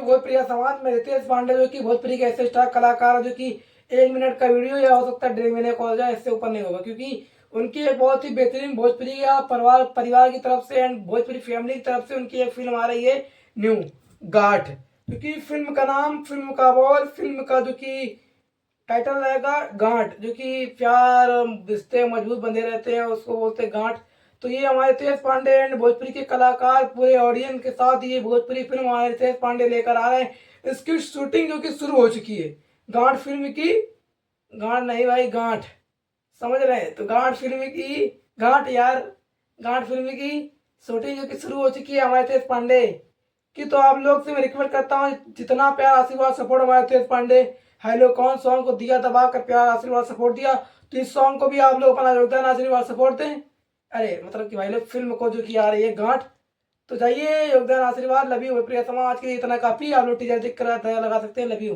भोजपुरी समाज में रितेश पांडे जो कि भोजपुरी के ऐसे स्टार कलाकार जो कि 1 मिनट का वीडियो या हो सकता है 1.5 महीने का हो जाए, इससे ऊपर नहीं होगा, क्योंकि उनकी एक बहुत ही बेहतरीन भोजपुरी या परिवार की तरफ से एंड भोजपुरी फैमिली की तरफ से उनकी एक फिल्म आ रही है न्यू गाठ, क्योंकि फिल्म का नाम, फिल्म का बोल, फिल्म का जो कि टाइटल रहेगा गांठ, जो कि प्यार रिश्ते मजबूत बंधे रहते हैं उसको बोलते हैं गांठ। तो ये हमारे रितेश पांडे एंड भोजपुरी के कलाकार पूरे ऑडियंस के साथ ये भोजपुरी फिल्म हमारे रितेश पांडे लेकर आ रहे हैं। इसकी शूटिंग जो कि शुरू हो चुकी है गांठ फिल्म की। गांठ नहीं भाई, गांठ, समझ रहे हैं? तो गांठ फिल्म की, गांठ यार, गांठ फिल्म की शूटिंग जो कि शुरू हो चुकी है हमारे रितेश पांडे की। तो आप लोग से मैं रिक्वेस्ट करता हूँ, जितना प्यार आशीर्वाद सपोर्ट हमारे रितेश पांडे हेलो कौन सॉन्ग को दिया, दबा कर प्यार आशीर्वाद सपोर्ट दिया, तो इस सॉन्ग को भी आप लोग अपना योगदान आशीर्वाद सपोर्ट दें। अरे मतलब कि भाई लोग फिल्म को जो कि आ रही है गांठ, तो जाइए योगदान आशीर्वाद। लव यू भोजपुरी समाज के लिए इतना काफी। आप लोग टीचर दिख कर लगा सकते हैं। Love you.